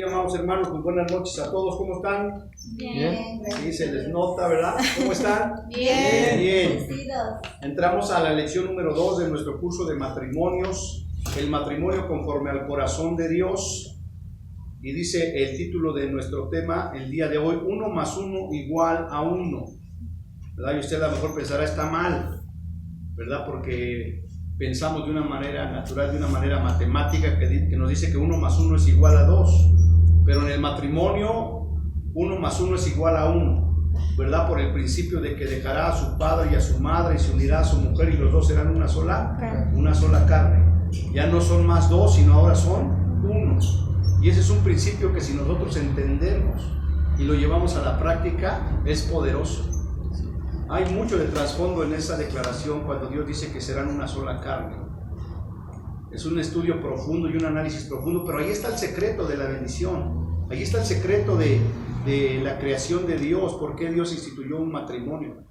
Amados hermanos, pues buenas noches a todos, ¿cómo están? Bien. Sí, se les nota, ¿verdad? ¿Cómo están? Bien. Bien. Entramos a la lección número 2 de nuestro curso de matrimonios, el matrimonio conforme al corazón de Dios. Y dice el título de nuestro tema el día de hoy, 1 más 1 igual a 1. ¿Verdad? Y usted a lo mejor pensará, está mal, ¿verdad? Porque pensamos de una manera natural, de una manera matemática, que nos dice que 1 más 1 es igual a 2. Pero en el matrimonio, 1 más 1 es igual a 1, ¿verdad? Por el principio de que dejará a su padre y a su madre y se unirá a su mujer y los dos serán una sola carne. Ya no son más dos, sino ahora son uno. Y ese es un principio que si nosotros entendemos y lo llevamos a la práctica, es poderoso. Hay mucho de trasfondo en esa declaración cuando Dios dice que serán una sola carne. Es un estudio profundo y un análisis profundo, pero ahí está el secreto de la bendición. Ahí está el secreto de la creación de Dios, por qué Dios instituyó un matrimonio.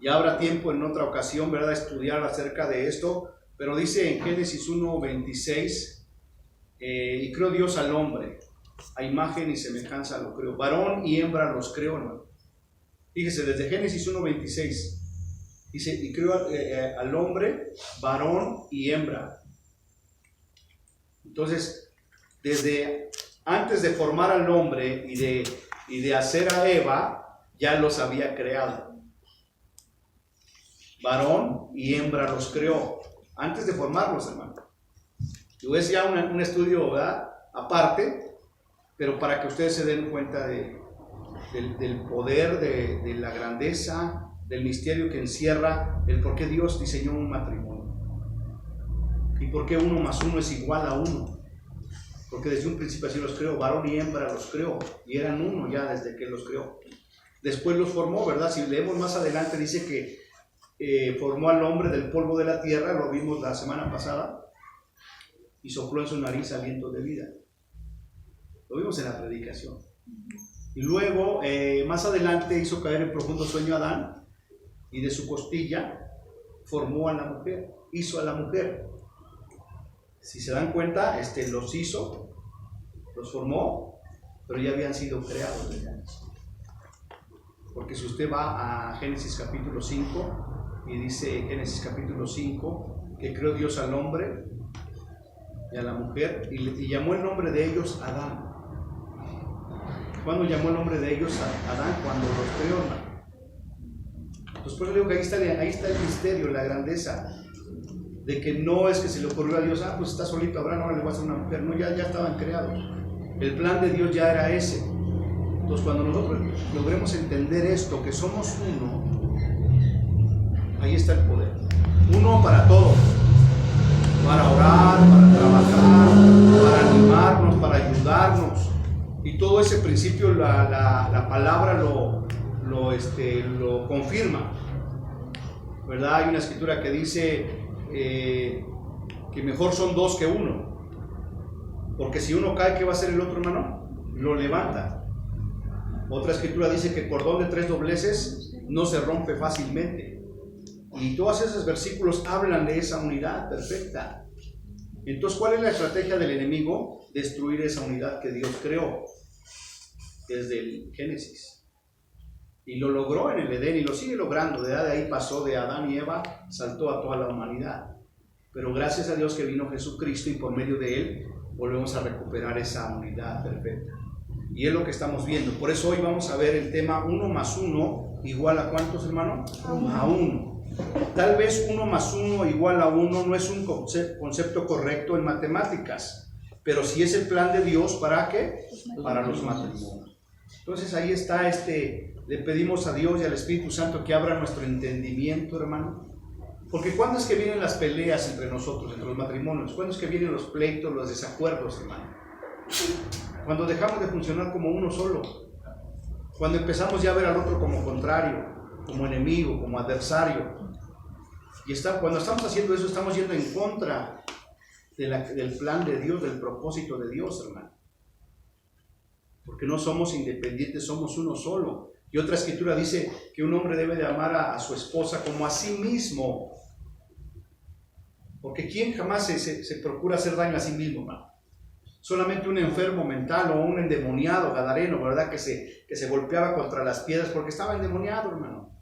Ya habrá tiempo en otra ocasión, ¿verdad?, estudiar acerca de esto, pero dice en Génesis 1:26, y creó Dios al hombre, a imagen y semejanza lo creó, varón y hembra los creó, ¿no? Fíjese, desde Génesis 1:26, dice, y creó al hombre, varón y hembra. Entonces, desde antes de formar al hombre y de hacer a Eva, ya los había creado. Varón y hembra los creó, antes de formarlos, hermano. Y es ya un estudio, ¿verdad?, aparte, pero para que ustedes se den cuenta del poder, de la grandeza, del misterio que encierra el por qué Dios diseñó un matrimonio y por qué 1 más 1 es igual a 1, porque desde un principio así los creó, varón y hembra los creó, y eran uno ya desde que los creó. Después los formó, ¿verdad? Si leemos más adelante dice que formó al hombre del polvo de la tierra, lo vimos la semana pasada, y sopló en su nariz aliento de vida. Lo vimos en la predicación. Y luego, más adelante, hizo caer en profundo sueño a Adán, y de su costilla formó a la mujer, hizo a la mujer. Si se dan cuenta, los hizo, los formó, pero ya habían sido creados desde antes. Porque si usted va a Génesis capítulo 5, y dice Génesis capítulo 5, que creó Dios al hombre y a la mujer, y llamó el nombre de ellos Adán. ¿Cuándo llamó el nombre de ellos a Adán? Cuando los creó, hermano. Entonces, por eso digo que ahí está el misterio, la grandeza, de que no es que se le ocurrió a Dios, pues está solito Abraham, ahora le voy a hacer una mujer. No, ya estaban creados. El plan de Dios ya era ese. Entonces, cuando nosotros logremos entender esto, que somos uno, ahí está el poder. Uno para todo. Para orar, para trabajar, para animarnos, para ayudarnos. Y todo ese principio, la palabra lo confirma, ¿verdad? Hay una escritura que dice que mejor son dos que uno, porque si uno cae, ¿qué va a hacer el otro, hermano? Lo levanta. Otra escritura dice que cordón de 3 dobleces no se rompe fácilmente, y todos esos versículos hablan de esa unidad perfecta. Entonces, ¿cuál es la estrategia del enemigo? Destruir esa unidad que Dios creó desde el Génesis. Y lo logró en el Edén y lo sigue logrando. De ahí pasó de Adán y Eva, saltó a toda la humanidad. Pero gracias a Dios que vino Jesucristo y por medio de Él volvemos a recuperar esa unidad perfecta. Y es lo que estamos viendo. Por eso hoy vamos a ver el tema 1 más 1 igual a ¿cuántos, hermano? A 1. Tal vez 1 más 1 igual a 1 no es un concepto correcto en matemáticas, pero sí es el plan de Dios. ¿Para qué? Para los matrimonios. Entonces ahí está le pedimos a Dios y al Espíritu Santo que abra nuestro entendimiento, hermano. Porque ¿cuándo es que vienen las peleas entre nosotros, entre los matrimonios? ¿Cuándo es que vienen los pleitos, los desacuerdos, hermano? Cuando dejamos de funcionar como uno solo. Cuando empezamos ya a ver al otro como contrario, como enemigo, como adversario. Y cuando estamos haciendo eso, estamos yendo en contra del plan de Dios, del propósito de Dios, hermano. Porque no somos independientes, somos uno solo. Y otra escritura dice que un hombre debe de amar a su esposa como a sí mismo. Porque ¿quién jamás se procura hacer daño a sí mismo, hermano? Solamente un enfermo mental o un endemoniado gadareno, ¿verdad? Que se golpeaba contra las piedras porque estaba endemoniado, hermano.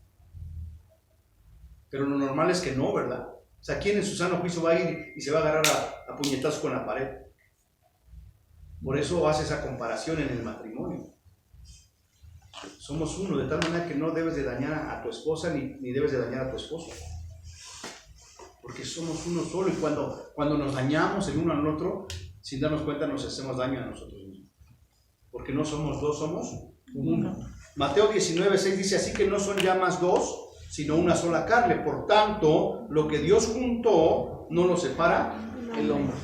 Pero lo normal es que no, ¿verdad? O sea, ¿quién en su sano juicio va a ir y se va a agarrar a puñetazos con la pared? Por eso hace esa comparación en el matrimonio. Somos uno, de tal manera que no debes de dañar a tu esposa ni debes de dañar a tu esposo. Porque somos uno solo y cuando nos dañamos el uno al otro, sin darnos cuenta nos hacemos daño a nosotros mismos. Porque no somos dos, somos uno. Mateo 19:6 dice, así que no son ya más dos, sino una sola carne. Por tanto, lo que Dios juntó, no lo separa el hombre.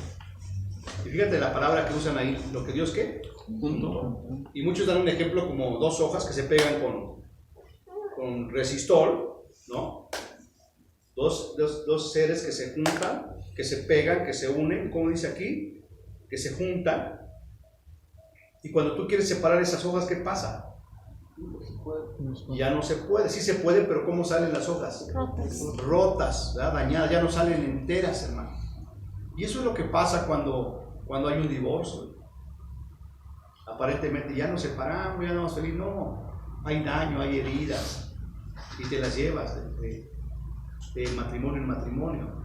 Y fíjate la palabra que usan ahí, lo que Dios, ¿qué? Juntó. Y muchos dan un ejemplo como dos hojas que se pegan con resistol, ¿no? Dos seres que se juntan, que se pegan, que se unen, como dice aquí, que se juntan. Y cuando tú quieres separar esas hojas, ¿qué pasa? Ya no se puede. Sí se puede, pero ¿cómo salen las hojas? Rotas, ¿verdad? Dañadas, ya no salen enteras, hermano. Y eso es lo que pasa cuando hay un divorcio. Aparentemente ya nos separamos, ya no vamos a salir. No, hay daño, hay heridas y te las llevas de matrimonio en matrimonio.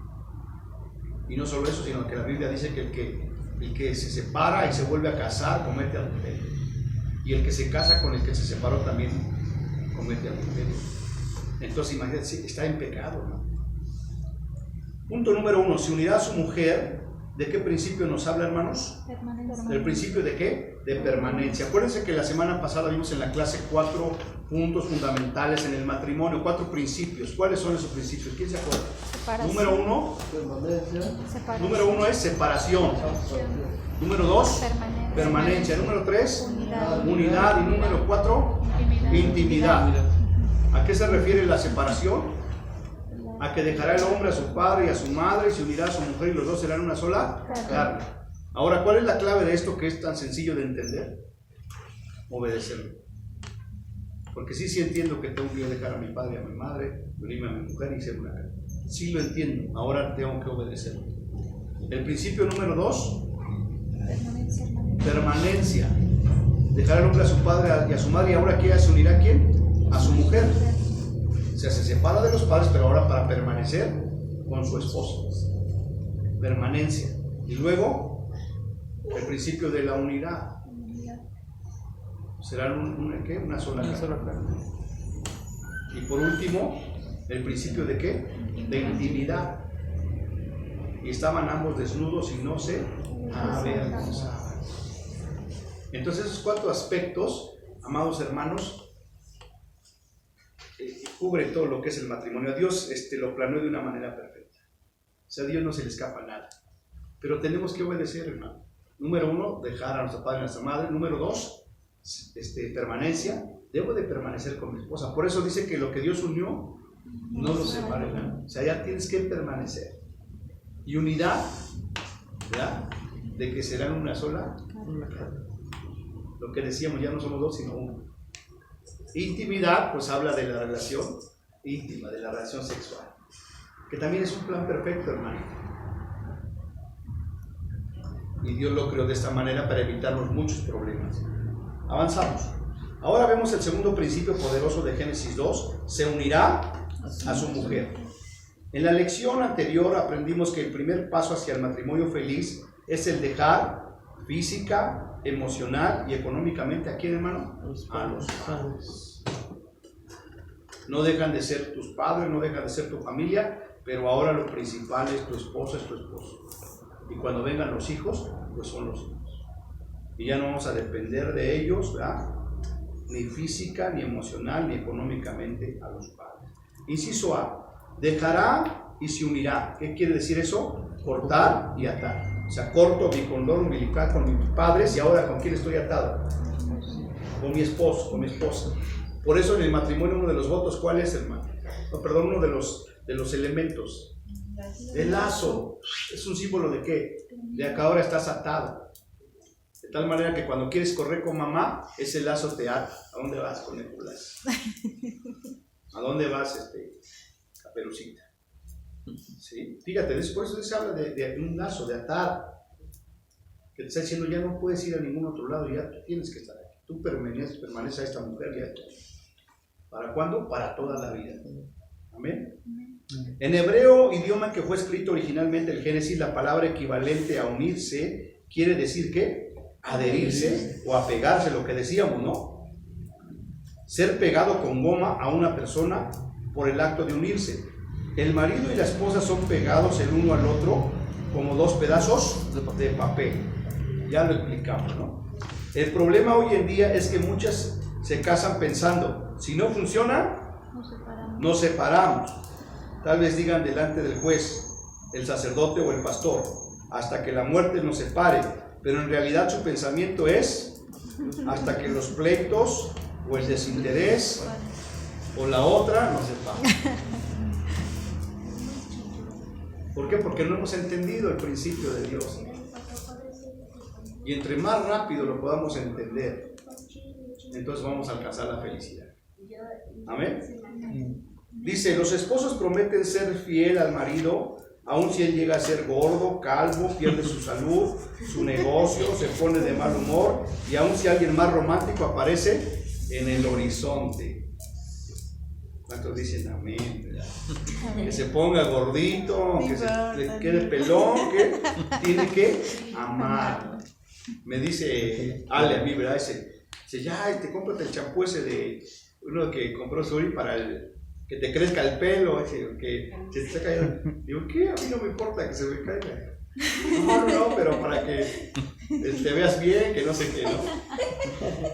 Y no solo eso, sino que la Biblia dice que el que se separa y se vuelve a casar comete adulterio, y el que se casa con el que se separó también comete adulterio. Entonces imagínate, está en pecado, ¿no? Punto número 1, se unirá a su mujer. ¿De qué principio nos habla, hermanos? ¿Del principio de qué? De permanencia. Acuérdense que la semana pasada vimos en la clase 4 puntos fundamentales en el matrimonio, 4 principios. ¿Cuáles son esos principios? ¿Quién se acuerda? Número 1, número 1 es separación. Número 2, permanencia. Número 3, unidad. Y número 4, intimidad. ¿A qué se refiere la separación? A que dejará el hombre a su padre y a su madre y se unirá a su mujer y los dos serán una sola carne. Ahora, ¿cuál es la clave de esto que es tan sencillo de entender? Obedecerlo. Porque sí entiendo que tengo que dejar a mi padre y a mi madre, unirme a mi mujer y ser una carne. Sí lo entiendo, ahora tengo que obedecerlo. El principio número 2, permanencia. Dejar al hombre a su padre y a su madre, y ahora ¿quién se unirá a quién? A su mujer. O sea, se separa de los padres, pero ahora para permanecer con su esposo. Permanencia. Y luego, el principio de la unidad. Serán una sola carne. Y por último, el principio de ¿qué? De intimidad. Y estaban ambos desnudos y no se avergonzaban. Entonces, esos 4 aspectos, amados hermanos, cubre todo lo que es el matrimonio. Dios lo planeó de una manera perfecta. O sea, a Dios no se le escapa nada. Pero tenemos que obedecer, hermano. Número 1, dejar a nuestro padre y a nuestra madre. Número 2, permanencia. Debo de permanecer con mi esposa. Por eso dice que lo que Dios unió, no lo separará. O sea, ya tienes que permanecer. Y unidad, ¿verdad? De que serán una sola. Lo que decíamos, ya no somos 2, sino 1. Intimidad, pues habla de la relación íntima, de la relación sexual, que también es un plan perfecto, hermano. Y Dios lo creó de esta manera para evitarnos muchos problemas. Avanzamos. Ahora vemos el segundo principio poderoso de Génesis 2, se unirá a su mujer. En la lección anterior aprendimos que el primer paso hacia el matrimonio feliz es el dejar física, emocional y económicamente ¿a quién, hermano? A los padres. No dejan de ser tus padres, no dejan de ser tu familia, pero ahora lo principal es tu esposa, es tu esposo. Y cuando vengan los hijos, pues son los hijos. Y ya no vamos a depender de ellos, ¿verdad? Ni física, ni emocional, ni económicamente a los padres. Inciso A, dejará y se unirá. ¿Qué quiere decir eso? Cortar y atar. O sea, corto mi cordón umbilical con mis padres y ahora ¿con quién estoy atado? Con mi esposo, con mi esposa. Por eso en el matrimonio uno de los votos, ¿cuál es, hermano? No, perdón, uno de los elementos. El lazo. ¿Es un símbolo de qué? De que ahora estás atado. De tal manera que cuando quieres correr con mamá, ese lazo te ata. ¿A dónde vas, conejuelas? ¿A dónde vas, Caperucita? ¿Sí? Fíjate, por eso se habla de un lazo, de atar. que te está diciendo ya no puedes ir a ningún otro lado, ya tú tienes que estar aquí. Tú permaneces a esta mujer y a esto. ¿Para cuándo? Para toda la vida. Amén. En hebreo, idioma que fue escrito originalmente el Génesis, la palabra equivalente a unirse quiere decir ¿qué? Adherirse o apegarse, lo que decíamos, ¿no? Ser pegado con goma a una persona por el acto de unirse. El marido y la esposa son pegados el uno al otro como dos pedazos de papel. Ya lo explicamos, ¿no? El problema hoy en día es que muchas se casan pensando, si no funciona, nos separamos. Tal vez digan delante del juez, el sacerdote o el pastor, hasta que la muerte nos separe, pero en realidad su pensamiento es hasta que los pleitos o el desinterés o la otra nos separen. ¿Por qué? Porque no hemos entendido el principio de Dios. Y entre más rápido lo podamos entender, entonces vamos a alcanzar la felicidad. Amén. Dice, los esposos prometen ser fiel al marido, aun si él llega a ser gordo, calvo, pierde su salud, su negocio, se pone de mal humor, y aun si alguien más romántico aparece en el horizonte. ¿Cuántos dicen amén? Que se ponga gordito, que se le quede pelón, que tiene que amar. Me dice Ale a mí, ¿verdad? Dice ya, te cómprate el champú ese de uno que compró Suri para que te crezca el pelo, ese, que se te está cayendo. Digo, ¿qué? A mí no me importa que se me caiga. No, pero para que te veas bien, que no sé qué, ¿no?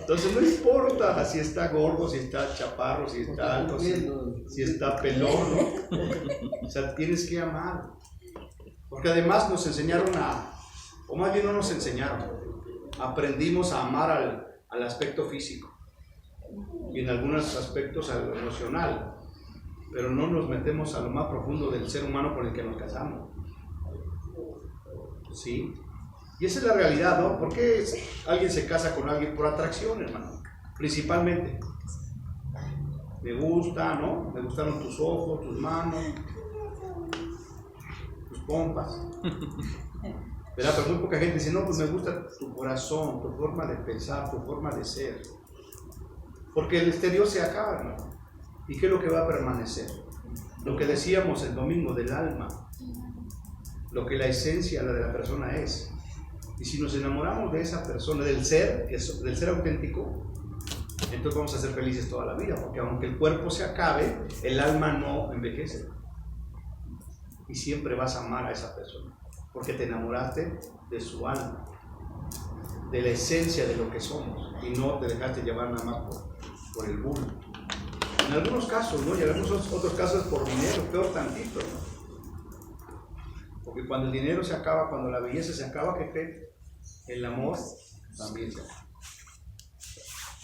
Entonces no importa si está gordo, si está chaparro, si está alto, si está pelón, ¿no? O sea, tienes que amar. Porque además nos enseñaron o más bien no nos enseñaron, aprendimos a amar al aspecto físico y en algunos aspectos a lo emocional, pero no nos metemos a lo más profundo del ser humano con el que nos casamos. ¿Sí? Y esa es la realidad, ¿no? ¿Por qué alguien se casa con alguien? Por atracción, hermano, principalmente. Me gusta, ¿no? Me gustaron tus ojos, tus manos, tus pompas. ¿Verdad? Pero muy poca gente dice, no, pues me gusta tu corazón, tu forma de pensar, tu forma de ser. Porque el exterior se acaba, ¿no? ¿Y qué es lo que va a permanecer? Lo que decíamos el domingo del alma, lo que la esencia de la persona es. Y si nos enamoramos de esa persona, del ser auténtico, entonces vamos a ser felices toda la vida, porque aunque el cuerpo se acabe, el alma no envejece. Y siempre vas a amar a esa persona, porque te enamoraste de su alma, de la esencia de lo que somos, y no te dejaste llevar nada más por el bulto. En algunos casos, ¿no? Y en algunos otros casos por dinero, peor tantito, ¿no? Porque cuando el dinero se acaba, cuando la belleza se acaba, ¿qué creen? El amor también se acaba.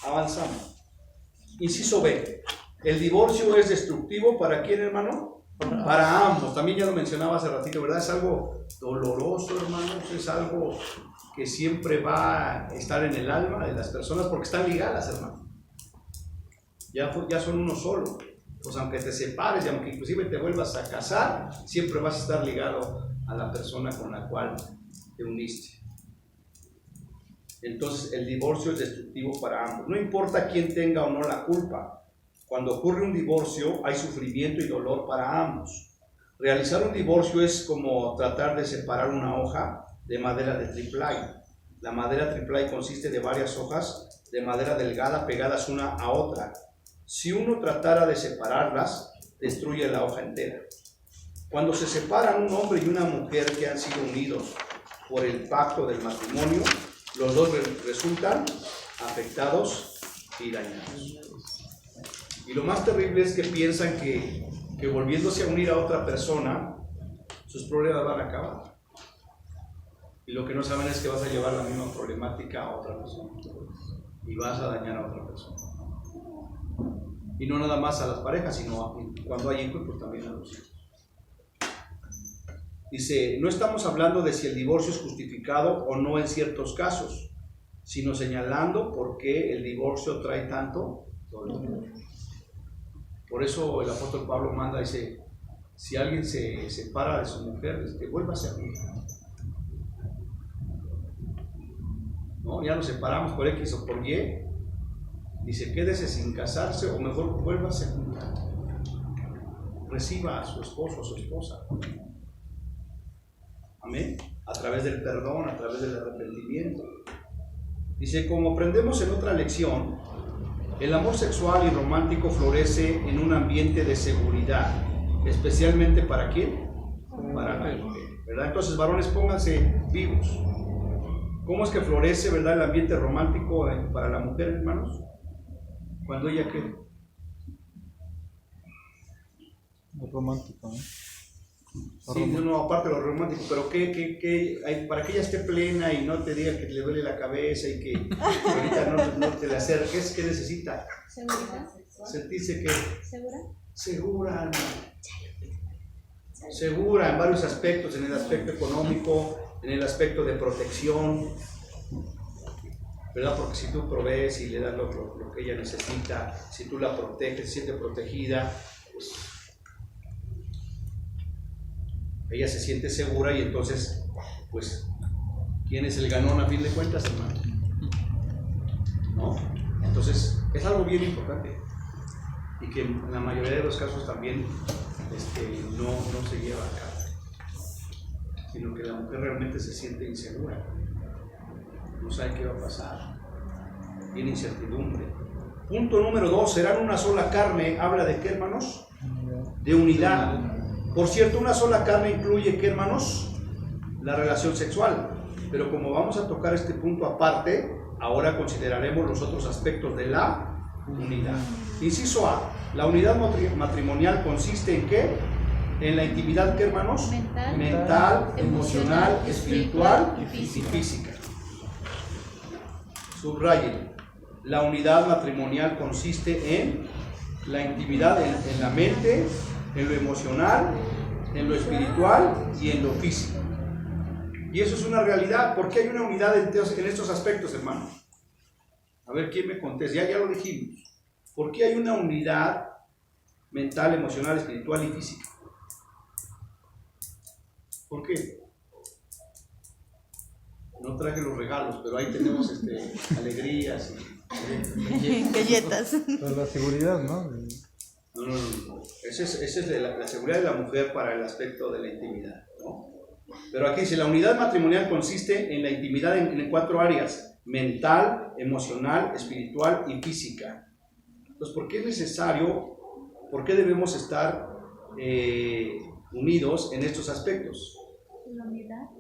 Avanzamos. Inciso B. El divorcio es destructivo ¿para quién, hermano? Para ambos. También ya lo mencionaba hace ratito, ¿verdad? Es algo doloroso, hermanos. Es algo que siempre va a estar en el alma de las personas porque están ligadas, hermano. Ya son uno solo. Pues aunque te separes y aunque inclusive te vuelvas a casar, siempre vas a estar ligado a la persona con la cual te uniste. Entonces el divorcio es destructivo para ambos. No importa quién tenga o no la culpa. Cuando ocurre un divorcio hay sufrimiento y dolor para ambos. Realizar un divorcio es como tratar de separar una hoja de madera de triplay. La madera triplay consiste de varias hojas de madera delgada pegadas una a otra. Si uno tratara de separarlas, destruye la hoja entera. Cuando se separan un hombre y una mujer que han sido unidos por el pacto del matrimonio, los dos resultan afectados y dañados. Y lo más terrible es que piensan que volviéndose a unir a otra persona, sus problemas van a acabar. Y lo que no saben es que vas a llevar la misma problemática a otra persona. Y vas a dañar a otra persona. Y no nada más a las parejas, sino cuando hay hijos, pues también a los hijos. Dice, no estamos hablando de si el divorcio es justificado o no en ciertos casos, sino señalando por qué el divorcio trae tanto dolor. Por eso el apóstol Pablo manda, dice, si alguien se separa de su mujer, vuélvase a unir. ¿no? Ya nos separamos por X o por Y. Dice, quédese sin casarse o mejor vuélvase a juntar. Reciba a su esposo o su esposa. Amén. A través del perdón, a través del arrepentimiento. Dice, como aprendemos en otra lección, el amor sexual y romántico florece en un ambiente de seguridad, especialmente ¿para quién? Para la mujer, ¿verdad? Entonces, varones, pónganse vivos. ¿Cómo es que florece, verdad, el ambiente romántico para la mujer, hermanos? Cuando ella ¿qué? Lo romántico, ¿no? Sí, no, aparte de lo romántico, pero para que ella esté plena y no te diga que le duele la cabeza y que ahorita no te le acerques, ¿qué necesita? ¿Seguridad? Sentirse que ¿Segura? segura, hermano. Segura en varios aspectos, en el aspecto económico, en el aspecto de protección, ¿verdad? Porque si tú provees y le das lo que ella necesita, si tú la proteges, se siente protegida, pues ella se siente segura y entonces, pues, ¿quién es el ganón a fin de cuentas, hermano? ¿No? Entonces, es algo bien importante y que en la mayoría de los casos también no se lleva a cabo, sino que la mujer realmente se siente insegura, no sabe qué va a pasar, tiene incertidumbre. Punto número 2, serán una sola carne. ¿Habla de qué, hermanos? De unidad. Por cierto, una sola carne incluye, ¿qué, hermanos? La relación sexual. Pero como vamos a tocar este punto aparte, ahora consideraremos los otros aspectos de la unidad. Inciso A, la unidad matrimonial consiste en ¿qué? En la intimidad, ¿qué, hermanos? Mental, emocional, espiritual y física. Subrayen, la unidad matrimonial consiste en la intimidad en la mente, en lo emocional, en lo espiritual y en lo físico. Y eso es una realidad. ¿Por qué hay una unidad en estos aspectos, hermano? A ver, ¿quién me contesta? Ya lo dijimos. ¿Por qué hay una unidad mental, emocional, espiritual y física? ¿Por qué? No traje los regalos, pero ahí tenemos alegrías y galletas. Pues la seguridad, ¿no? No. Esa es la seguridad de la mujer para el aspecto de la intimidad, ¿no? Pero aquí dice, la unidad matrimonial consiste en la intimidad en 4 áreas: mental, emocional, espiritual y física. Entonces, ¿por qué es necesario, por qué debemos estar unidos en estos aspectos? ¿La unidad?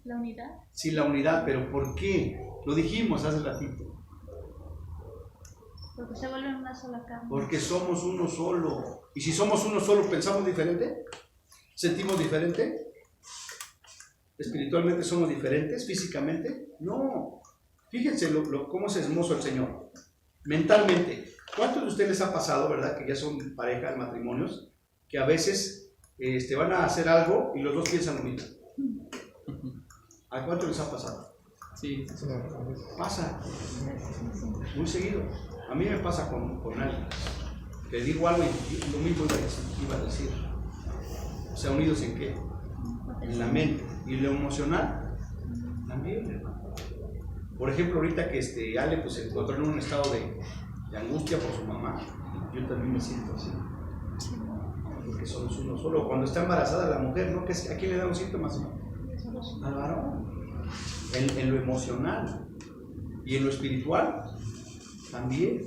¿La unidad? Sí, la unidad, pero ¿por qué? Lo dijimos hace ratito. Porque se vuelven una sola carne. Porque somos uno solo. Y si somos uno solo, ¿pensamos diferente? ¿Sentimos diferente? ¿Espiritualmente somos diferentes? ¿Físicamente? No. Fíjense cómo es hermoso el Señor. Mentalmente, ¿cuántos de ustedes les ha pasado, verdad, que ya son parejas, matrimonios, que a veces van a hacer algo y los dos piensan lo mismo? ¿A cuántos les ha pasado? Sí. Pasa. Muy seguido. A mí me pasa con alguien. Que digo algo y lo mismo iba a decir. O sea, unidos en qué? En la mente. ¿Y lo emocional? También, hermano. Por ejemplo, ahorita que Ale pues, se encontró en un estado de angustia por su mamá, yo también me siento así. Porque somos uno solo. Cuando está embarazada la mujer, ¿no? ¿A quién le dan los síntomas? Al varón. En lo emocional. Y en lo espiritual también.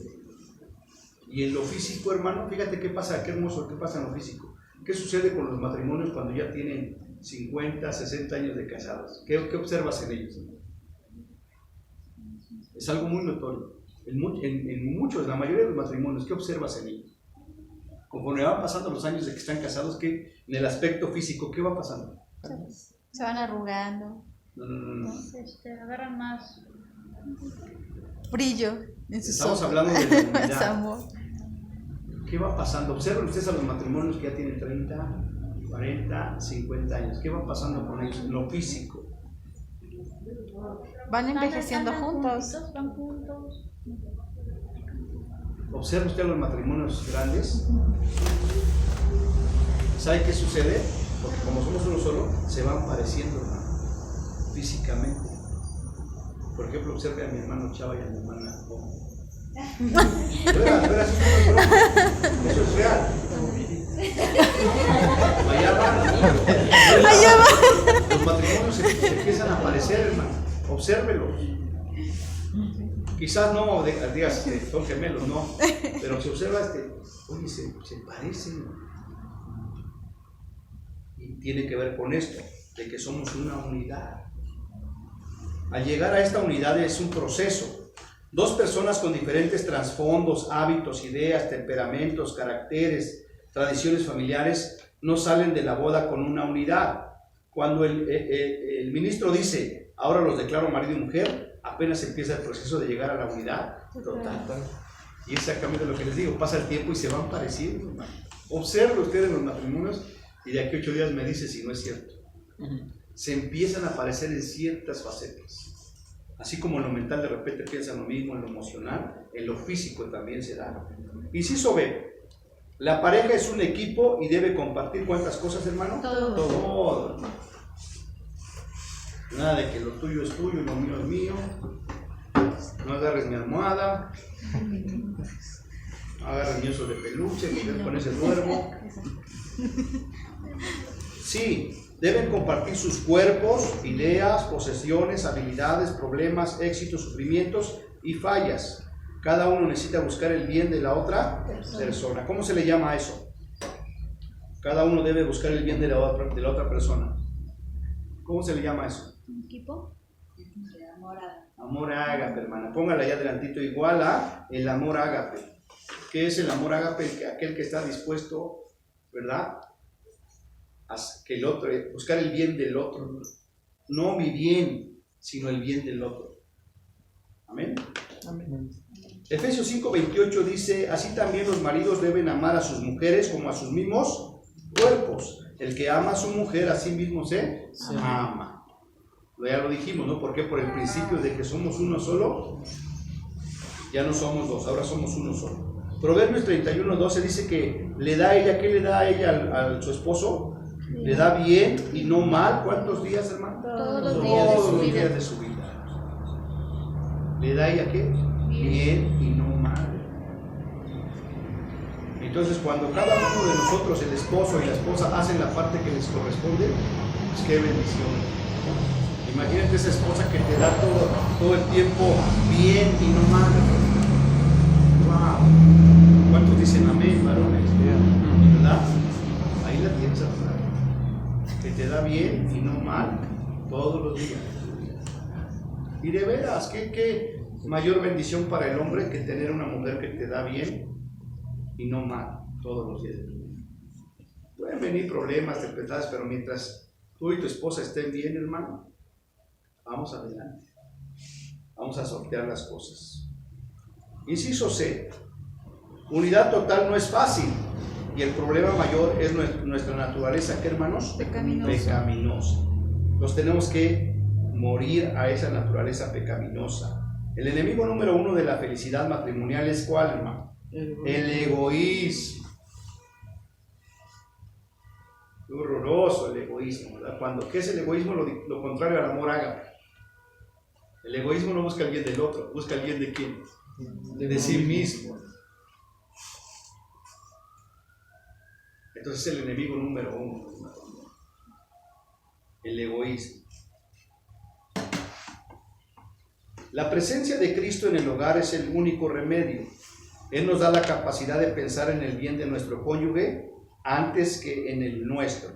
Y en lo físico, hermano, fíjate qué pasa, qué hermoso, qué pasa en lo físico. ¿Qué sucede con los matrimonios cuando ya tienen 50, 60 años de casados? ¿Qué observas en ellos? Es algo muy notorio. En muchos, la mayoría de los matrimonios, ¿qué observas en ellos? Conforme van pasando los años de que están casados, ¿qué, en el aspecto físico, qué va pasando? Se van arrugando. No. Agarran más brillo en sus Estamos ojos. hablando de la Más unidad. amor. ¿Qué va pasando? Observen ustedes a los matrimonios que ya tienen 30, 40, 50 años. ¿Qué va pasando con ellos? En lo físico. Van envejeciendo juntos. Van juntos. Observa usted a los matrimonios grandes. ¿Sabe qué sucede? Porque como somos uno solo, se van pareciendo, hermano, físicamente. Por ejemplo, observe a mi hermano Chava y a mi hermana Poma. Eso es real. Allá van. Los matrimonios se empiezan a aparecer, hermano. Obsérvelos. Quizás no digas que son gemelos, no. Pero si observas, oye, se parecen. Y tiene que ver con esto, de que somos una unidad. Al llegar a esta unidad es un proceso. Dos personas con diferentes trasfondos, hábitos, ideas, temperamentos, caracteres, tradiciones familiares no salen de la boda con una unidad. Cuando el ministro dice, ahora los declaro marido y mujer, apenas empieza el proceso de llegar a la unidad total. Y exactamente lo que les digo, pasa el tiempo y se van pareciendo. Observen ustedes los matrimonios y de aquí a 8 días me dice si no es cierto. Se empiezan a aparecer en ciertas facetas. Así como en lo mental de repente piensan lo mismo, en lo emocional, en lo físico también se da. Inciso B. La pareja es un equipo y debe compartir ¿cuántas cosas, hermano? Todo. Nada de que lo tuyo es tuyo y lo mío es mío. No agarres mi almohada. No agarres mi oso de peluche, que con ese duermo. Sí. Deben compartir sus cuerpos, ideas, posesiones, habilidades, problemas, éxitos, sufrimientos y fallas. Cada uno necesita buscar el bien de la otra persona. ¿Cómo se le llama a eso? Cada uno debe buscar el bien de la otra persona. ¿Cómo se le llama eso? ¿Equipo? Amor ágape, hermana. Póngala allá adelantito, igual a el amor ágape. ¿Qué es el amor ágape? Aquel que está dispuesto, ¿verdad?, que el otro, buscar el bien del otro, no mi bien, sino el bien del otro. Amén. Amén. Efesios 5:28 dice, así también los maridos deben amar a sus mujeres como a sus mismos cuerpos. El que ama a su mujer a sí mismo se ama. Ya lo dijimos, ¿no? Porque por el principio de que somos uno solo, ya no somos dos, ahora somos uno solo. Proverbios 31:12 dice que le da a ella, ¿qué le da a ella a su esposo? Le da bien y no mal. ¿Cuántos días, hermano? Todos los días de su vida. ¿Le da a ella qué? Bien y no mal. Entonces, cuando cada uno de nosotros, el esposo y la esposa, hacen la parte que les corresponde, pues qué bendición. Imagínate esa esposa que te da todo el tiempo bien y no mal. ¡Wow! ¿Cuántos dicen amén, varones? ¿Verdad? Ahí la tienes, hermano. Que te da bien y no mal todos los días. Y de veras, ¿qué mayor bendición para el hombre que tener una mujer que te da bien y no mal todos los días de tu vida? Pueden venir problemas, tempestades, pero mientras tú y tu esposa estén bien, hermano, vamos adelante. Vamos a sortear las cosas. Inciso C. Unidad total no es fácil. Y el problema mayor es nuestra naturaleza, ¿qué, hermanos? Pecaminosa. Nos tenemos que morir a esa naturaleza pecaminosa. El enemigo número 1 de la felicidad matrimonial es ¿cuál, hermano? El egoísmo. Qué horroroso el egoísmo, ¿verdad? ¿Qué es el egoísmo? Lo contrario al amor ágape. El egoísmo no busca el bien del otro, busca el bien de quién? De sí mismo. Entonces es el enemigo número 1, el egoísmo. La presencia de Cristo en el hogar es el único remedio. Él nos da la capacidad de pensar en el bien de nuestro cónyuge antes que en el nuestro.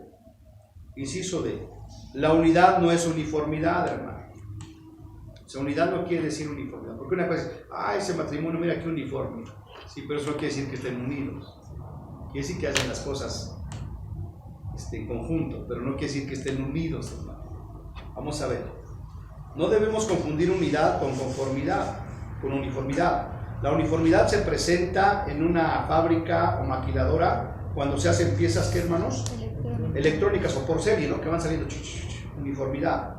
Inciso D. La unidad no es uniformidad, hermano. O sea, unidad no quiere decir uniformidad. Porque una cosa es, ese matrimonio, mira qué uniforme. Sí, pero eso no quiere decir que estén unidos. Quiere decir que hacen las cosas en conjunto, pero no quiere decir que estén unidos, hermano. Vamos a ver. No debemos confundir unidad con conformidad, con uniformidad. La uniformidad se presenta en una fábrica o maquiladora cuando se hacen piezas, ¿qué, hermanos? Electrónicas o por serie, ¿no? Que van saliendo. Uniformidad.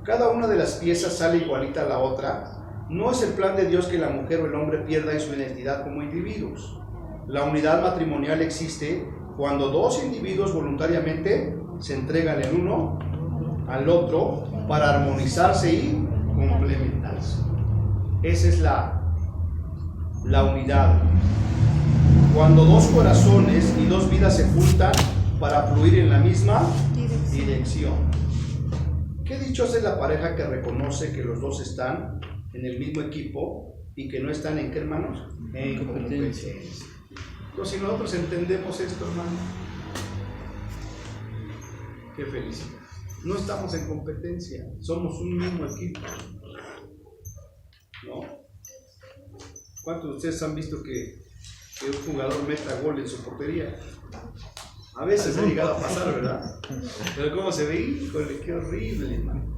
Cada una de las piezas sale igualita a la otra. No es el plan de Dios que la mujer o el hombre pierdan su identidad como individuos. La unidad matrimonial existe cuando dos individuos voluntariamente se entregan el uno al otro para armonizarse y complementar. eso. Esa es la unidad. Cuando dos corazones y dos vidas se juntan para fluir en la misma dirección. Qué dichosa es la pareja que reconoce que los dos están en el mismo equipo y que no están en qué, hermanos, en competencia. Entonces, si nosotros entendemos esto, hermano, qué felicidad. No estamos en competencia, somos un mismo equipo, ¿no? ¿Cuántos de ustedes han visto que un jugador meta gol en su portería? A veces ha llegado a pasar, ¿verdad? Pero cómo se ve, híjole, qué horrible, hermano.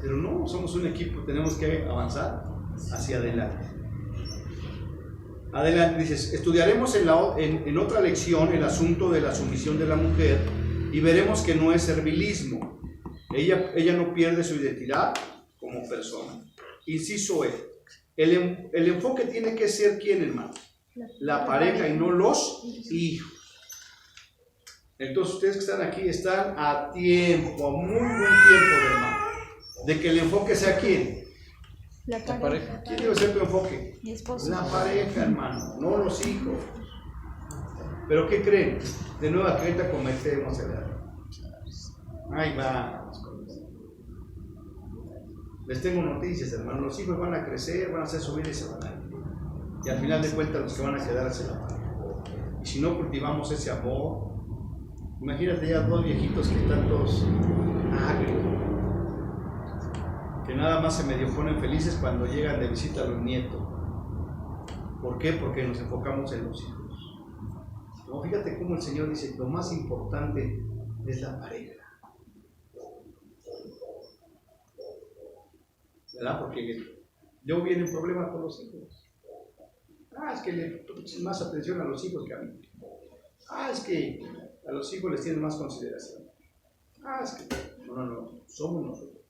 Pero no, somos un equipo, tenemos que avanzar hacia adelante. Adelante, dices, estudiaremos en otra lección el asunto de la sumisión de la mujer y veremos que no es servilismo. Ella no pierde su identidad como persona. Inciso E. El enfoque tiene que ser ¿quién, hermano? La pareja y no los hijos. Entonces ustedes que están aquí están a tiempo, a muy buen tiempo, hermano, de que el enfoque sea ¿quién? La pareja. ¿Quién debe ser tu enfoque? Mi esposo. La pareja, hermano, no los hijos. ¿Pero qué creen? De nuevo aquí ahorita cometemos el error. Ahí vamos. Les tengo noticias, hermano. Los hijos van a crecer, van a hacer su vida y se van a ir. Y al final de cuentas los que van a quedar es la pareja. Y si no cultivamos ese amor, imagínate ya dos viejitos que están todos agrios, que nada más se medio ponen felices cuando llegan de visita a los nietos. ¿Por qué? Porque nos enfocamos en los hijos. No, fíjate cómo el Señor dice, lo más importante es la pareja. ¿Verdad? Porque luego vienen problemas con los hijos. Es que le pones más atención a los hijos que a mí. Es que a los hijos les tienen más consideración. Es que no, somos nosotros.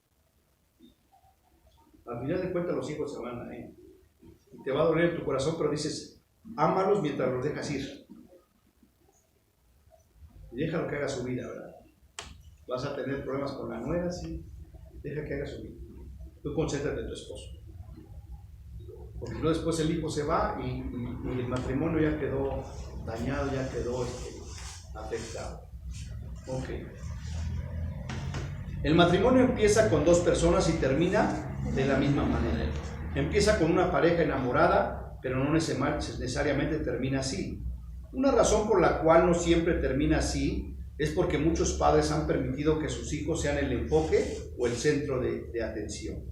Al final de cuentas los hijos se van a ir. Y te va a doler tu corazón, pero dices, ámalos mientras los dejas ir. Y déjalo que haga su vida, ¿verdad? Vas a tener problemas con la nuera, sí. Deja que haga su vida. Tú concéntrate en tu esposo. Porque luego después el hijo se va y el matrimonio ya quedó dañado, ya quedó afectado. Ok. El matrimonio empieza con dos personas y termina de la misma manera. Empieza con una pareja enamorada, pero no necesariamente termina así. Una razón por la cual no siempre termina así es porque muchos padres han permitido que sus hijos sean el enfoque o el centro de atención.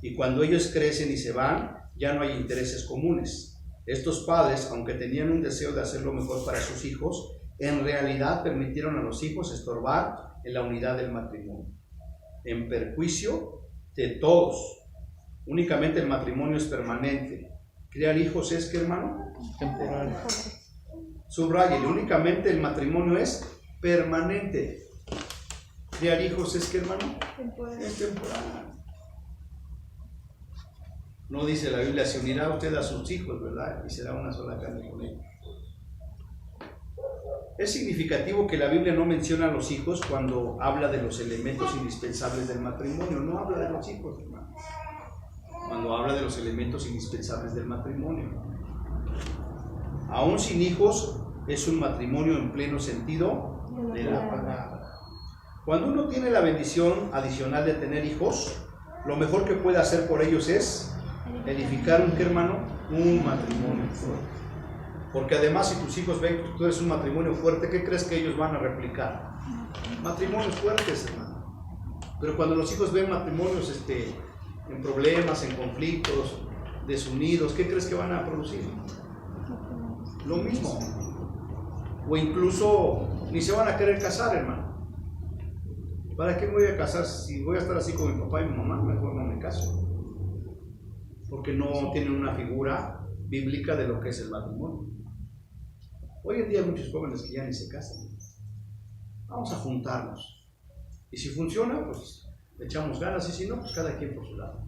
Y cuando ellos crecen y se van, ya no hay intereses comunes. Estos padres, aunque tenían un deseo de hacer lo mejor para sus hijos, en realidad permitieron a los hijos estorbar en la unidad del matrimonio, en perjuicio de todos. Únicamente el matrimonio es permanente. Criar hijos es, ¿qué, hermano? Temporal. Subrayele, únicamente el matrimonio es permanente. Criar hijos es, ¿qué, hermano? Es temporal. No dice la Biblia, se unirá usted a sus hijos, ¿verdad? Y será una sola carne con ellos. Es significativo que la Biblia no menciona a los hijos cuando habla de los elementos indispensables del matrimonio. No habla de los hijos, hermano. Cuando habla de los elementos indispensables del matrimonio. Aún sin hijos, es un matrimonio en pleno sentido de la palabra. Cuando uno tiene la bendición adicional de tener hijos, lo mejor que puede hacer por ellos es edificar un, ¿qué, hermano? Un matrimonio fuerte. Porque además, si tus hijos ven que tú eres un matrimonio fuerte, ¿qué crees que ellos van a replicar? Matrimonios fuertes, hermano. Pero cuando los hijos ven matrimonios en problemas, en conflictos, desunidos, ¿qué crees que van a producir? Lo mismo. O incluso ni se van a querer casar, hermano. ¿Para qué me voy a casar si voy a estar así con mi papá y mi mamá? Mejor no me caso. Porque no tienen una figura bíblica de lo que es el matrimonio. Hoy en día hay muchos jóvenes que ya ni se casan. Vamos a juntarnos. Y si funciona, pues le echamos ganas, y si no, pues cada quien por su lado.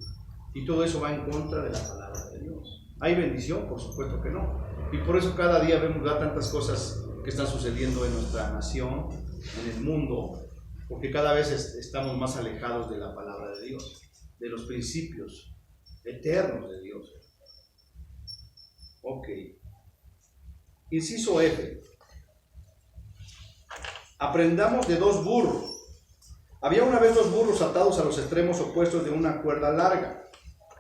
Y todo eso va en contra de la palabra de Dios. ¿Hay bendición? Por supuesto que no. Y por eso cada día vemos tantas cosas que están sucediendo en nuestra nación, en el mundo, porque cada vez estamos más alejados de la palabra de Dios. de los principios eternos de Dios. Ok. Inciso F. Aprendamos de dos burros. Había una vez dos burros atados a los extremos opuestos de una cuerda larga.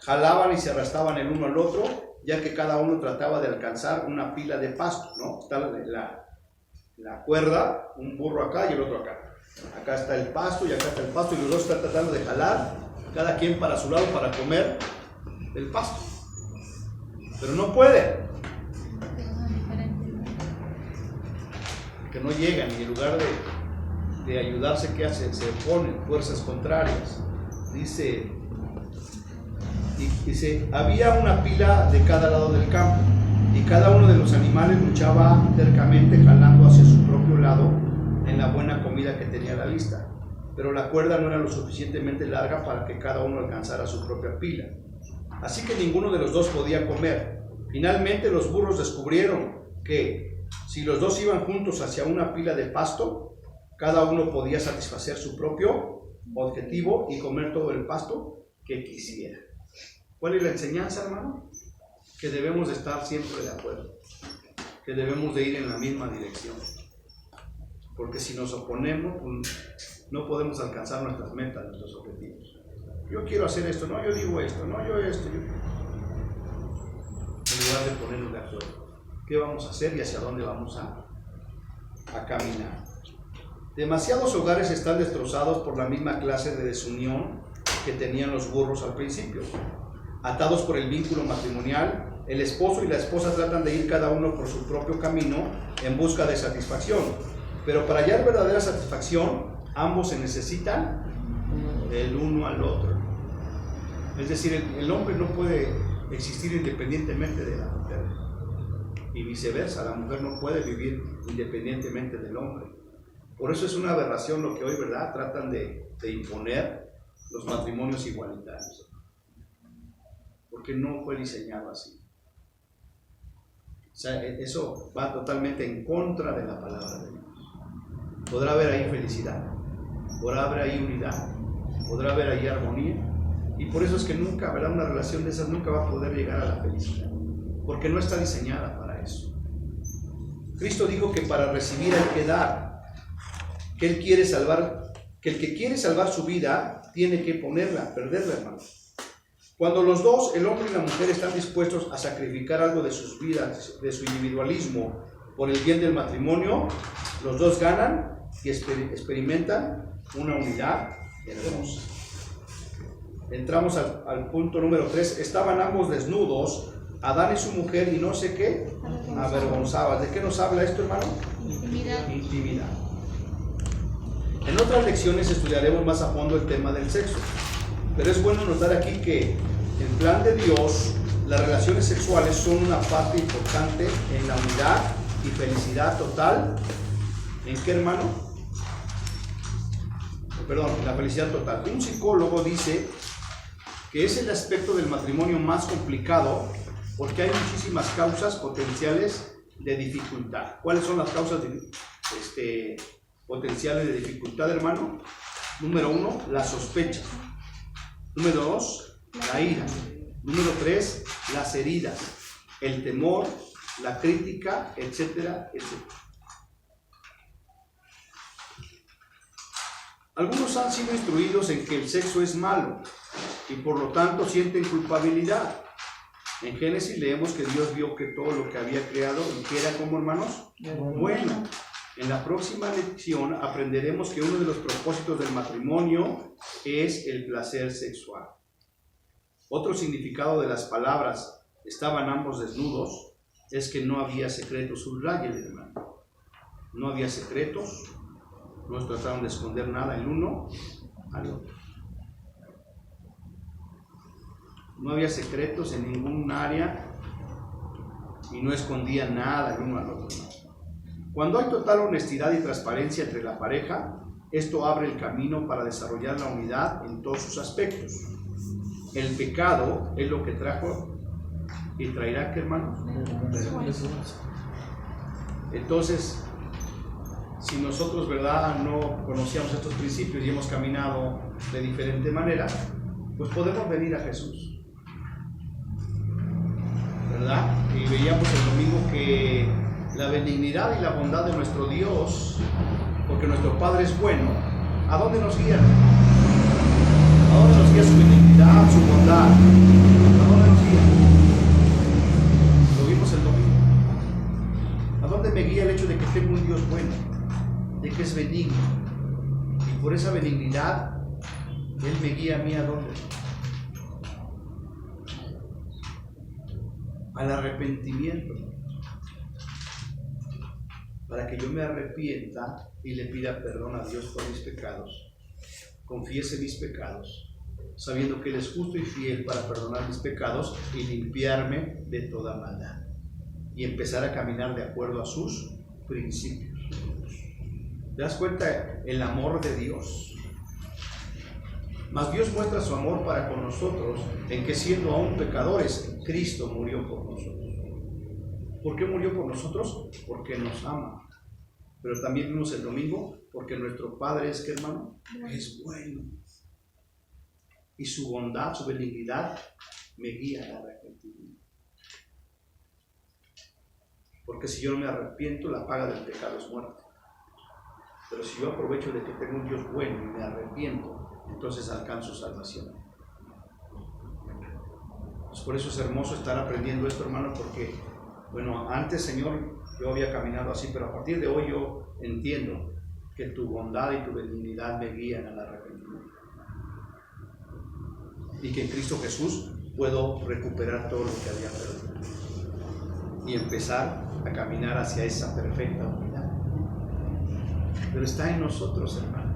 Jalaban y se arrastraban el uno al otro, ya que cada uno trataba de alcanzar una pila de pasto, ¿no? Está la cuerda, un burro acá y el otro acá. Acá está el pasto y acá está el pasto, y los dos están tratando de jalar, cada quien para su lado para comer el pasto. Pero no pueden. Que no llegan, y en lugar de ayudarse, ¿qué hacen? Se oponen, fuerzas contrarias. Dice, había una pila de cada lado del campo, y cada uno de los animales luchaba tercamente jalando hacia su propio lado en la buena comida que tenía a la vista. Pero la cuerda no era lo suficientemente larga para que cada uno alcanzara su propia pila. Así que ninguno de los dos podía comer. Finalmente los burros descubrieron que si los dos iban juntos hacia una pila de pasto, cada uno podía satisfacer su propio objetivo y comer todo el pasto que quisiera. ¿Cuál es la enseñanza, hermano? Que debemos de estar siempre de acuerdo, que debemos de ir en la misma dirección, porque si nos oponemos, pues, no podemos alcanzar nuestras metas, nuestros objetivos. Yo quiero hacer esto, no, yo digo esto, no, yo esto. En lugar de ponernos de acuerdo, ¿qué vamos a hacer y hacia dónde vamos a caminar? Demasiados hogares están destrozados por la misma clase de desunión que tenían los burros al principio. Atados por el vínculo matrimonial, el esposo y la esposa tratan de ir cada uno por su propio camino en busca de satisfacción. Pero para hallar verdadera satisfacción, ambos se necesitan el uno al otro. Es decir, el hombre no puede existir independientemente de la mujer. Y viceversa, la mujer no puede vivir independientemente del hombre. Por eso es una aberración lo que hoy, ¿verdad?, tratan de imponer los matrimonios igualitarios. Porque no fue diseñado así. O sea, eso va totalmente en contra de la palabra de Dios. Podrá haber ahí felicidad, podrá haber ahí unidad, podrá haber ahí armonía, y por eso es que nunca, ¿verdad?, una relación de esas nunca va a poder llegar a la felicidad, porque no está diseñada para eso. Cristo dijo que para recibir hay que dar, que Él quiere salvar, que el que quiere salvar su vida tiene que perderla, hermano. Cuando los dos, el hombre y la mujer, están dispuestos a sacrificar algo de sus vidas, de su individualismo, por el bien del matrimonio, los dos ganan y experimentan una unidad hermosa. Entramos al punto número 3. Estaban ambos desnudos, Adán y su mujer, y no sé qué, avergonzaban. ¿De qué nos habla esto, hermano? Intimidad. En otras lecciones estudiaremos más a fondo el tema del sexo, pero es bueno notar aquí que en plan de Dios, las relaciones sexuales son una parte importante en la unidad y felicidad total. ¿En qué, hermano? Perdón, la felicidad total. Un psicólogo dice que es el aspecto del matrimonio más complicado porque hay muchísimas causas potenciales de dificultad. ¿Cuáles son las causas potenciales de dificultad, hermano? Número 1, la sospecha. Número 2, la ira. Número 3, las heridas, el temor, la crítica, etcétera, etcétera. Algunos han sido instruidos en que el sexo es malo y por lo tanto sienten culpabilidad. En Génesis leemos que Dios vio que todo lo que había creado y que era, como, hermanos, bueno. En la próxima lección aprenderemos que uno de los propósitos del matrimonio es el placer sexual. Otro significado de las palabras estaban ambos desnudos es que no había secretos. Subrayen, hermano. No había secretos, no trataron de esconder nada el uno al otro. No había secretos en ningún área y no escondían nada el uno al otro. Cuando hay total honestidad y transparencia entre la pareja, esto abre el camino para desarrollar la unidad en todos sus aspectos. El pecado es lo que trajo y traerá, ¿qué, hermanos? Entonces, si nosotros, ¿verdad?, no conocíamos estos principios y hemos caminado de diferente manera, pues podemos venir a Jesús, ¿verdad? Y veíamos el domingo que la benignidad y la bondad de nuestro Dios, porque nuestro Padre es bueno, ¿a dónde nos guía? ¿A dónde nos guía su benignidad, su bondad? ¿A dónde nos guía? Lo vimos el domingo. ¿A dónde me guía el hecho de que tengo un Dios bueno? De que es benigno. Y por esa benignidad, Él me guía a mí ¿a dónde? Al arrepentimiento. Para que yo me arrepienta y le pida perdón a Dios por mis pecados. Confiese mis pecados, sabiendo que Él es justo y fiel para perdonar mis pecados y limpiarme de toda maldad. Y empezar a caminar de acuerdo a sus principios. ¿Te das cuenta el amor de Dios? Mas Dios muestra su amor para con nosotros en que siendo aún pecadores, Cristo murió por nosotros. ¿Por qué murió por nosotros? Porque nos ama. Pero también vimos el domingo, porque nuestro Padre es, ¿qué hermano? Es bueno. Y su bondad, su benignidad, me guía al arrepentimiento. Porque si yo no me arrepiento, la paga del pecado es muerte. Pero si yo aprovecho de que tengo un Dios bueno y me arrepiento, entonces alcanzo salvación. Pues por eso es hermoso estar aprendiendo esto, hermano, porque, bueno, antes, Señor, yo había caminado así, pero a partir de hoy yo entiendo que tu bondad y tu benignidad me guían al arrepentimiento. Y que en Cristo Jesús puedo recuperar todo lo que había perdido. Y empezar a caminar hacia esa perfecta unidad. Pero está en nosotros, hermano.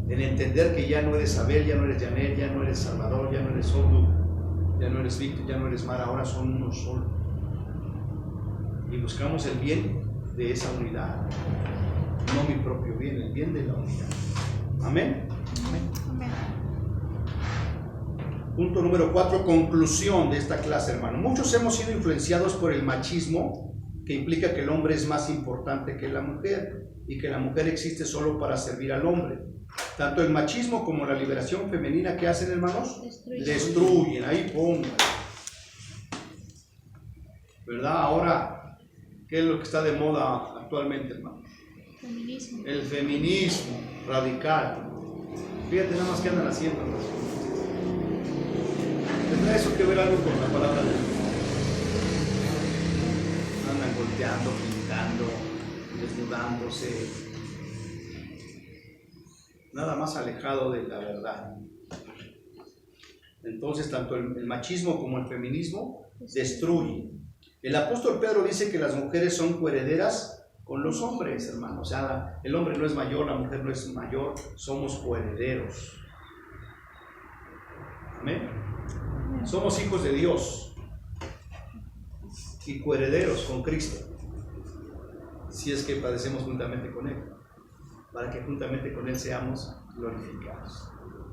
En entender que ya no eres Abel, ya no eres Janet, ya no eres Salvador, ya no eres Odu, ya no eres Víctor, ya no eres Mar, ahora son uno solo. Y buscamos el bien de esa unidad, no mi propio bien, el bien de la unidad. Amén. Amén. Punto número 4, conclusión de esta clase, hermano. Muchos hemos sido influenciados por el machismo, que implica que el hombre es más importante que la mujer y que la mujer existe solo para servir al hombre. Tanto el machismo como la liberación femenina, ¿qué hacen, hermanos? Destruyen. Ahí pongan. ¿Verdad? Ahora, ¿qué es lo que está de moda actualmente, hermano? Feminismo. El feminismo radical. Fíjate nada más que andan haciendo. ¿Tendrá eso que ver algo con la palabra de Dios? Andan golpeando, pintando, desnudándose. Nada más alejado de la verdad. Entonces, tanto el machismo como el feminismo destruyen. El apóstol Pedro dice que las mujeres son coherederas con los hombres, hermano. O sea, el hombre no es mayor, la mujer no es mayor, somos coherederos. Amén. Somos hijos de Dios y coherederos con Cristo, si es que padecemos juntamente con Él, para que juntamente con Él seamos glorificados.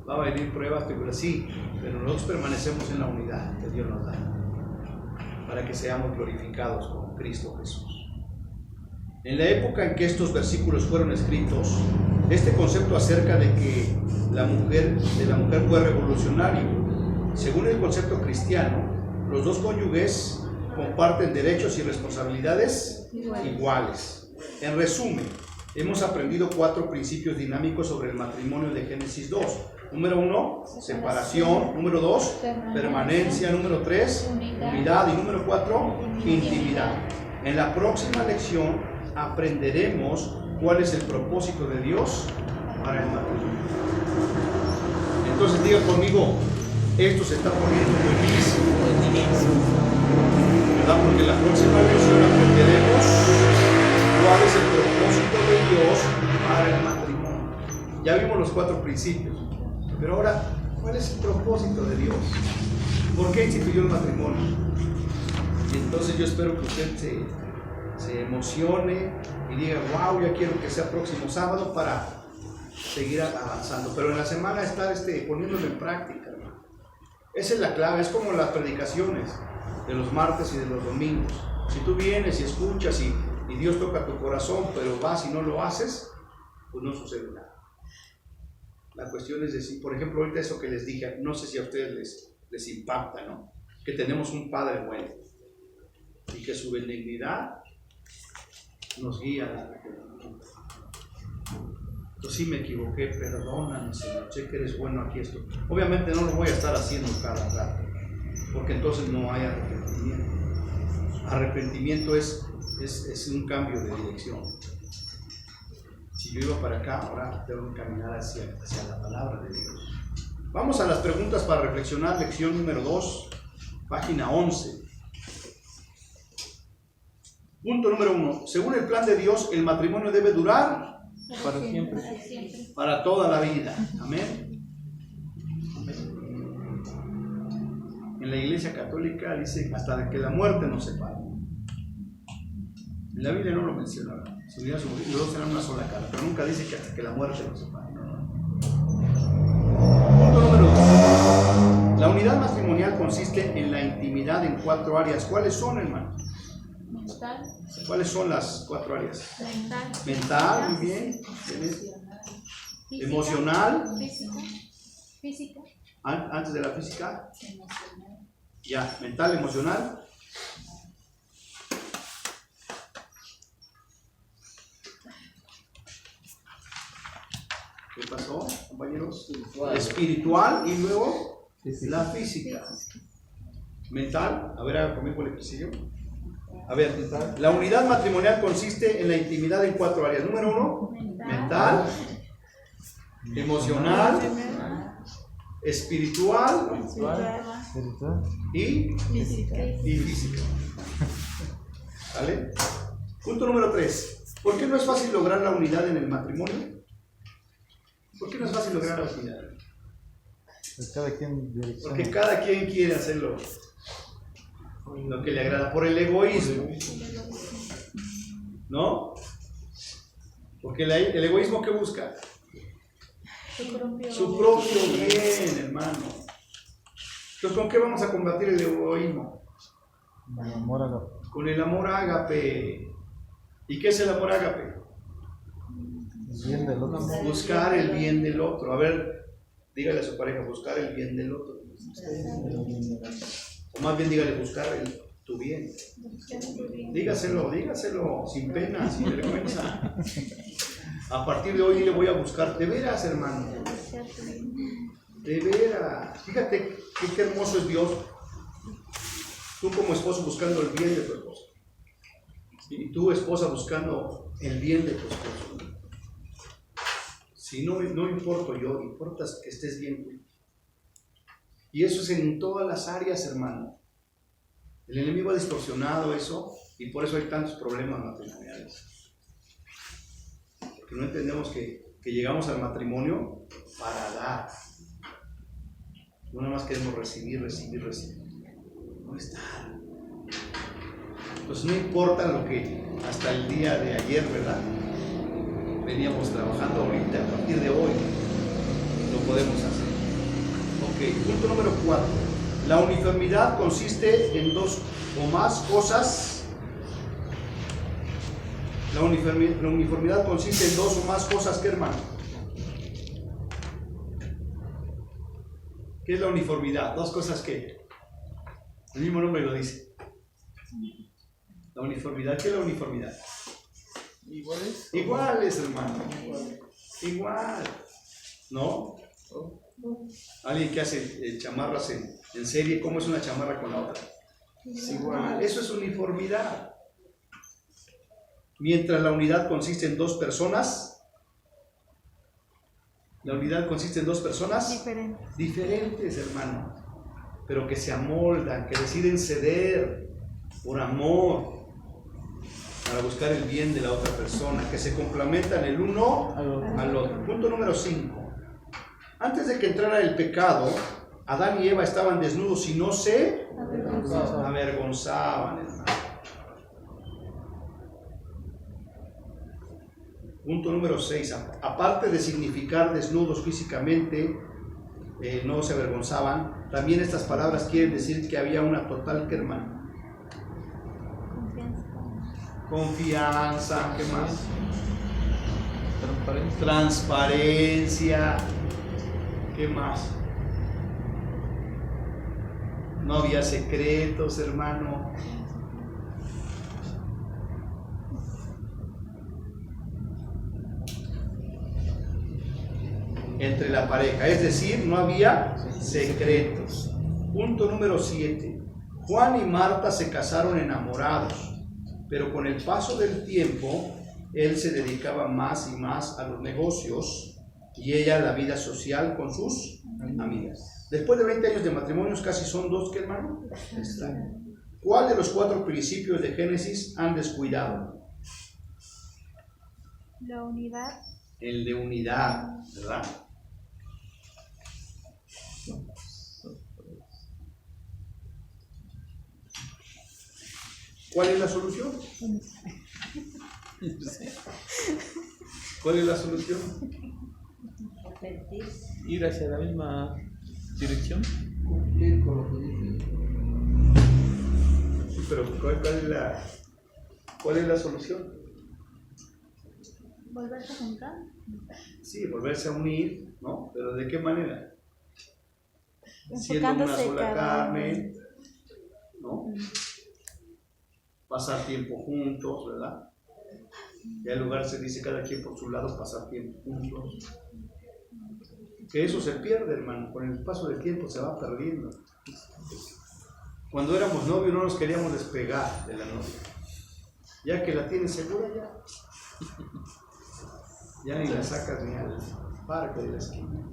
Va a venir pruebas, pero sí, pero nosotros permanecemos en la unidad que Dios nos da, para que seamos glorificados con Cristo Jesús. En la época en que estos versículos fueron escritos, este concepto acerca de que la mujer fue revolucionario. Según el concepto cristiano, los dos cónyuges comparten derechos y responsabilidades iguales. En resumen, hemos aprendido 4 principios dinámicos sobre el matrimonio de Génesis 2. Número 1, separación. Número 2, permanencia. Número 3, unidad. Y número 4, intimidad. En la próxima lección aprenderemos cuál es el propósito de Dios para el matrimonio. Entonces diga conmigo, esto se está poniendo buenísimo, ¿verdad? Porque en la próxima lección aprenderemos cuál es el propósito de Dios para el matrimonio. Ya vimos los 4 principios, pero ahora, ¿cuál es el propósito de Dios? ¿Por qué instituyó el matrimonio? Y entonces yo espero que usted se emocione y diga, wow, ya quiero que sea próximo sábado para seguir avanzando. Pero en la semana estar poniéndolo en práctica, hermano. Esa es la clave, es como las predicaciones de los martes y de los domingos. Si tú vienes y escuchas y Dios toca tu corazón, pero vas y no lo haces, pues no sucede nada. La cuestión es decir, por ejemplo, ahorita eso que les dije, no sé si a ustedes les impacta, ¿no? Que tenemos un Padre bueno y que su benignidad nos guía a la arrepentimiento. Entonces sí me equivoqué, perdóname, Señor, sé que eres bueno aquí esto. Obviamente no lo voy a estar haciendo cada rato, porque entonces no hay arrepentimiento. Arrepentimiento es un cambio de dirección. Si yo iba para acá, ahora tengo que caminar hacia la palabra de Dios. Vamos a las preguntas para reflexionar, lección número 2, página 11. Punto número 1. Según el plan de Dios, el matrimonio debe durar Para siempre. para toda la vida. Amén. En la Iglesia Católica dice hasta que la muerte nos separe. En la Biblia no lo menciona. Si hubiera los dos serán una sola cara, pero nunca dice que hasta que la muerte nos separe. Punto número 2. La unidad matrimonial consiste en la intimidad en 4 áreas. ¿Cuáles son, hermano? Mental. ¿Cuáles son las 4 áreas? Mental. Mental, muy bien. Física, Emocional. Física. Antes de la física. Ya, mental, emocional. ¿Qué pasó, compañeros? Espiritual y luego la física. Mental, a ver, haga conmigo el ejercicio. A ver, la unidad matrimonial consiste en la intimidad en 4 áreas. Número 1, mental, emocional, espiritual Espiritual. y física. ¿Vale? Punto número 3. ¿Por qué no es fácil lograr la unidad en el matrimonio? ¿Por qué no es fácil lograr la unidad? Pues cada quien direcciona. Porque cada quien quiere hacerlo lo que le agrada, por el egoísmo, ¿no? Porque el egoísmo, ¿qué busca? Su propio bien, hermano. Entonces, ¿con qué vamos a combatir el egoísmo? El amor a la... Con el amor ágape. ¿Y qué es el amor ágape? El bien del otro. Buscar el bien del otro. A ver, dígale a su pareja, buscar el bien del otro. O más bien dígale, buscar tu bien. Dígaselo sin pena, sin vergüenza. A partir de hoy le voy a buscar, de veras, hermano. De veras. Fíjate qué hermoso es Dios. Tú como esposo buscando el bien de tu esposa. Y tú, esposa, buscando el bien de tu esposo. Si no importo yo, importa que estés bien. Y eso es en todas las áreas, hermano. El enemigo ha distorsionado eso y por eso hay tantos problemas matrimoniales. Porque no entendemos que llegamos al matrimonio para dar. No nada más queremos recibir. No está. Entonces no importa lo que hasta el día de ayer, ¿verdad? Veníamos trabajando ahorita, a partir de hoy lo podemos hacer. Ok, punto número 4. La uniformidad consiste en 2 o más cosas. La uniformidad consiste en 2 o más cosas, ¿qué, hermano? ¿Qué es la uniformidad? 2 cosas, ¿qué? El mismo nombre lo dice. La uniformidad, ¿qué es la uniformidad? Iguales, hermano. Igual. ¿No? Alguien que hace chamarras en serie, ¿cómo es una chamarra con la otra? Es igual. Eso es uniformidad. Mientras la unidad consiste en 2 personas, la unidad consiste en 2 personas diferentes, hermano, pero que se amoldan, que deciden ceder por amor para buscar el bien de la otra persona, que se complementan el uno al otro. Punto número 5. Antes de que entrara el pecado, Adán y Eva estaban desnudos y no se avergonzaban, hermano. Punto número 6. Aparte de significar desnudos físicamente, no se avergonzaban, también estas palabras quieren decir que había una total, ¿qué, hermano? Confianza, ¿qué más? Transparencia. ¿Qué más? No había secretos, hermano. Entre la pareja, es decir, no había secretos. Punto número 7. Juan y Marta se casaron enamorados, pero con el paso del tiempo, él se dedicaba más y más a los negocios y ella a la vida social con sus amigas. Después de 20 años de matrimonios, casi son dos, ¿qué, hermano? Extraño. ¿Cuál de los 4 principios de Génesis han descuidado? La unidad. El de unidad, ¿verdad? ¿Cuál es la solución? ¿Cuál es la solución? Ir hacia la misma dirección. Cumplir con lo que dice. Sí, pero ¿cuál es la solución? Volverse a juntar. Sí, volverse a unir, ¿no? Pero ¿de qué manera? Siendo una sola carne, ¿no? Pasar tiempo juntos, ¿verdad? Ya en lugar se dice cada quien por su lado, pasar tiempo juntos. Que eso se pierde, hermano, con el paso del tiempo se va perdiendo. Cuando éramos novios no nos queríamos despegar de la novia. Ya que la tienes segura, ya ni la sacas ni al parque de la esquina.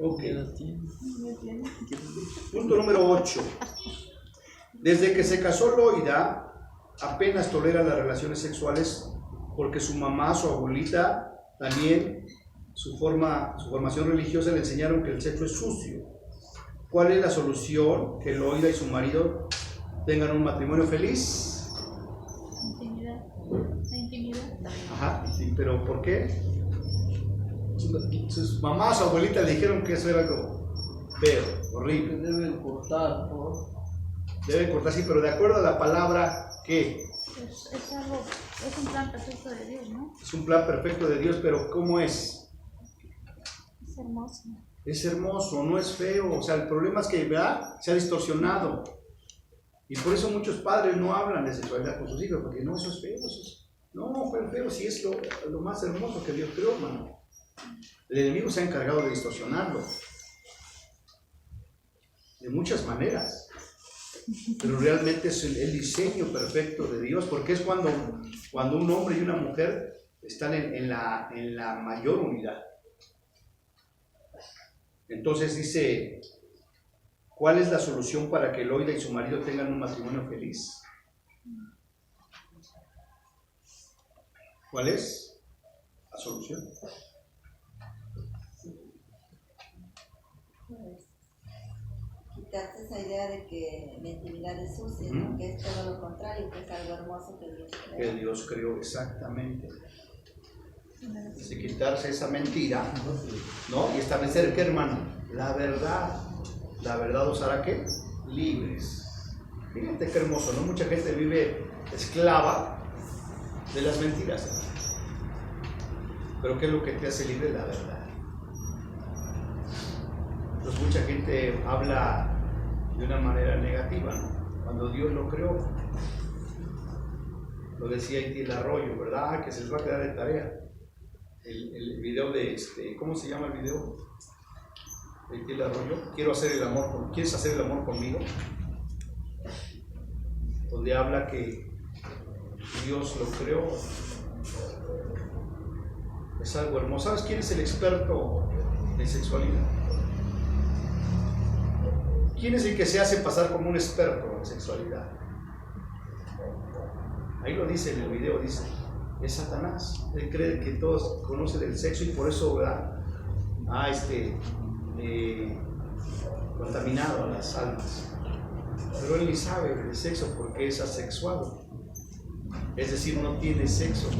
Ok. Punto número 8. Desde que se casó Loida, apenas tolera las relaciones sexuales porque su mamá, su abuelita, también su formación religiosa le enseñaron que el sexo es sucio. ¿Cuál es la solución? Que Loida y su marido tengan un matrimonio feliz. Intimidad. La intimidad. Ajá, sí, pero ¿por qué? Sus mamás, su abuelita le dijeron que eso era algo feo, horrible. Deben cortar, ¿no? Debe cortar, sí, pero de acuerdo a la palabra, ¿qué? Es algo, es un plan perfecto de Dios, ¿no? Es un plan perfecto de Dios, pero ¿cómo es? Es hermoso. Es hermoso, no es feo. O sea, el problema es que, ¿verdad?, se ha distorsionado. Y por eso muchos padres no hablan de sexualidad con sus hijos, porque no, eso es feo. No, fue feo, sí es lo más hermoso que Dios creó, hermano. El enemigo se ha encargado de distorsionarlo. De muchas maneras. Pero realmente es el diseño perfecto de Dios, porque es cuando un hombre y una mujer están en la mayor unidad. Entonces dice, ¿cuál es la solución para que Loida y su marido tengan un matrimonio feliz? ¿Cuál es la solución? Quitarse esa idea de que la intimidad es sucia, ¿no? Que es todo lo contrario, que es algo hermoso que Dios creó. Que Dios creó, exactamente. Es quitarse esa mentira, ¿no? Y establecer, ¿qué, hermano? La verdad. La verdad os hará, ¿qué? Libres. Fíjate qué hermoso, ¿no? Mucha gente vive esclava de las mentiras. Pero ¿qué es lo que te hace libre? La verdad. Entonces mucha gente habla de una manera negativa, ¿no? Cuando Dios lo creó. Lo decía Itiel Arroyo, ¿verdad? Que se les va a quedar de tarea. El video de ¿cómo se llama el video? De Itiel Arroyo. ¿Quieres hacer el amor conmigo? Donde habla que Dios lo creó. Es algo hermoso. ¿Sabes quién es el experto en sexualidad? ¿Quién es el que se hace pasar como un experto en sexualidad? Ahí lo dice en el video, dice, es Satanás. Él cree que todos conocen el sexo y por eso, ¿verdad?, ha contaminado a las almas. Pero él ni sabe del sexo porque es asexuado. Es decir, no tiene sexo.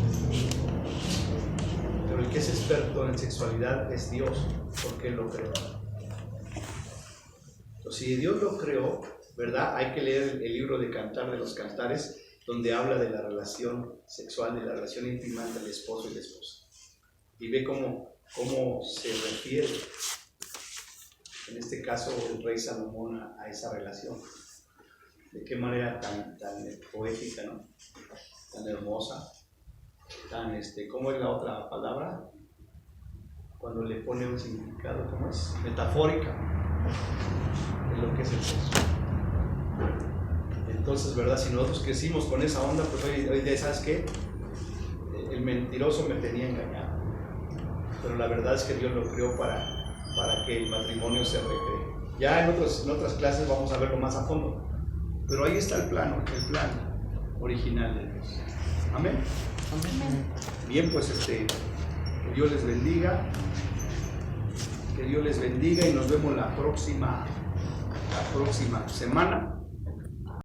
Pero el que es experto en sexualidad es Dios, porque Él lo creó. Entonces, si Dios lo creó, ¿verdad? Hay que leer el libro de Cantar de los Cantares, donde habla de la relación sexual, de la relación íntima entre el esposo y la esposa. Y ve cómo cómo se refiere, en este caso, el rey Salomón a esa relación. De qué manera tan poética, ¿no? Tan hermosa, tan, ¿cómo es la otra palabra? Cuando le pone un significado, ¿cómo es? Metafórica, en lo que es el sexo. Entonces, ¿verdad? Si nosotros crecimos con esa onda, pues hoy día, ¿sabes qué? El mentiroso me tenía engañado. Pero la verdad es que Dios lo creó para que el matrimonio se recree. Ya en otras clases vamos a verlo más a fondo. Pero ahí está el plan original de Dios. Amén. Amén. Bien, pues que Dios les bendiga. Que Dios les bendiga y nos vemos la próxima semana.